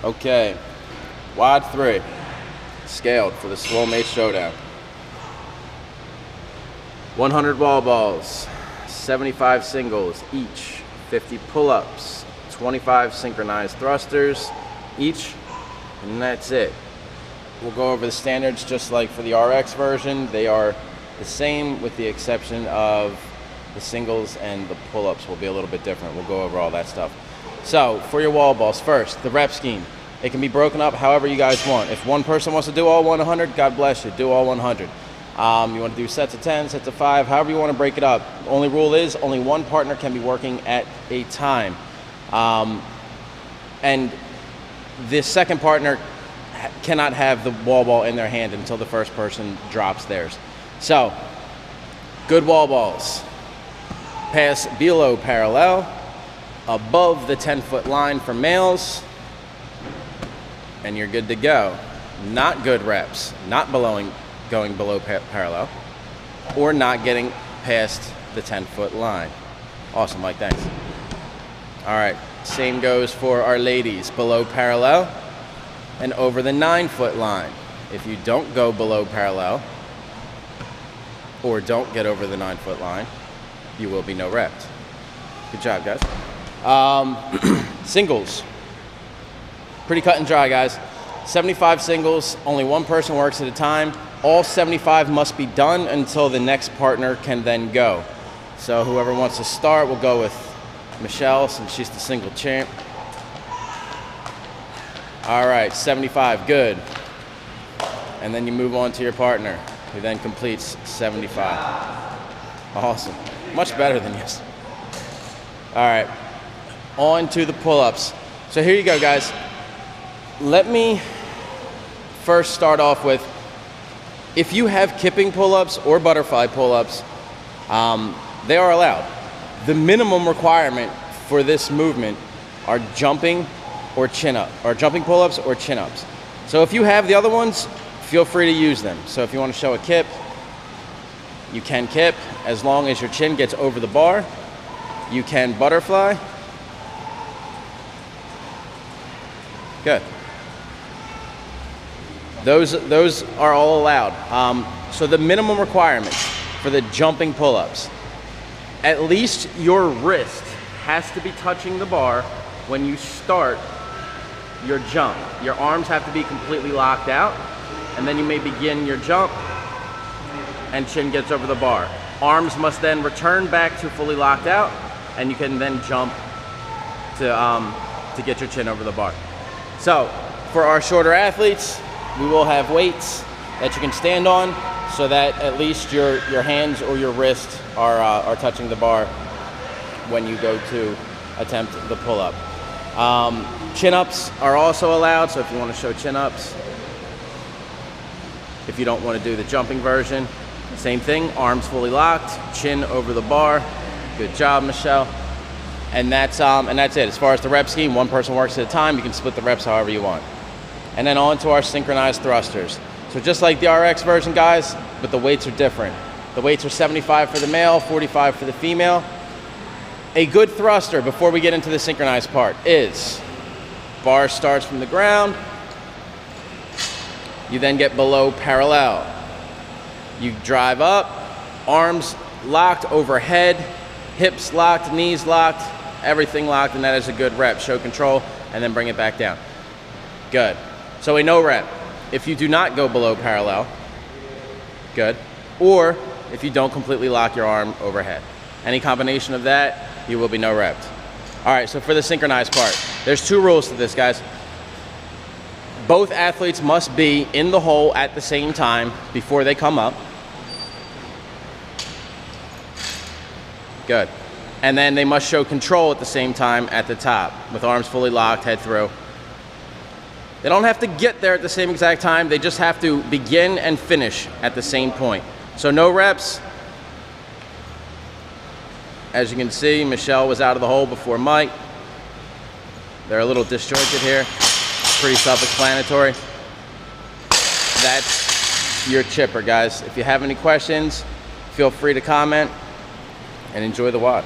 Okay, WOD 3, scaled for the Swolemate Showdown. 100 wall balls, 75 singles each, 50 pull-ups, 25 synchronized thrusters each, and that's it. We'll go over the standards just like for the RX version. They are the same with the exception of the singles and the pull-ups will be a little bit different. We'll go over all that stuff. So for your wall balls, first, the rep scheme. It can be broken up however you guys want. If one person wants to do all 100, God bless you, do all 100. You want to do sets of 10, sets of 5, however you want to break it up. The only rule is only one partner can be working at a time. And the second partner cannot have the wall ball in their hand until the first person drops theirs. So, good wall balls. Pass below parallel, above the 10-foot line for males, and you're good to go. Not good reps, not going below parallel, or not getting past the 10-foot line. Awesome, Mike, thanks. All right, same goes for our ladies, below parallel and over the 9-foot line. If you don't go below parallel or don't get over the 9-foot line, you will be no repped. Good job, guys. Singles. Pretty cut and dry, guys. 75 singles, only one person works at a time. All 75 must be done until the next partner can then go. So whoever wants to start, we'll go with Michelle since she's the single champ. All right, 75, good. And then you move on to your partner, who then completes 75. Awesome, much better than yesterday. All right, on to the pull-ups. So here you go, guys. Let me first start off with, if you have kipping pull-ups or butterfly pull-ups, they are allowed. The minimum requirement for this movement are jumping or chin-up, or jumping pull-ups or chin-ups. So if you have the other ones, feel free to use them. So if you want to show a kip, you can kip as long as your chin gets over the bar. You can butterfly. Good. Those are all allowed. So the minimum requirements for the jumping pull-ups, at least your wrist has to be touching the bar when you start your jump. Your arms have to be completely locked out, and then you may begin your jump and chin gets over the bar. Arms must then return back to fully locked out, and you can then jump to get your chin over the bar. So for our shorter athletes, we will have weights that you can stand on so that at least your hands or your wrist are touching the bar when you go to attempt the pull-up. Chin-ups are also allowed, so if you want to show chin-ups. If you don't want to do the jumping version, same thing, arms fully locked, chin over the bar. Good job, Michelle. And that's it. As far as the rep scheme, one person works at a time. You can split the reps however you want. And then on to our synchronized thrusters. So just like the RX version, guys, but the weights are different. The weights are 75 for the male, 45 for the female. A good thruster, before we get into the synchronized part, is bar starts from the ground. You then get below parallel. You drive up, arms locked overhead, hips locked, knees locked, everything locked, and that is a good rep. Show control, and then bring it back down. Good. So a no rep. If you do not go below parallel, good. Or if you don't completely lock your arm overhead. Any combination of that, you will be no repped. All right, so for the synchronized part, there's two rules to this, guys. Both athletes must be in the hole at the same time before they come up. Good. And then they must show control at the same time at the top, with arms fully locked, head through. They don't have to get there at the same exact time, they just have to begin and finish at the same point. So no reps. As you can see, Michelle was out of the hole before Mike. They're a little disjointed here. Pretty self-explanatory. That's your chipper, guys. If you have any questions, feel free to comment and enjoy the WOD.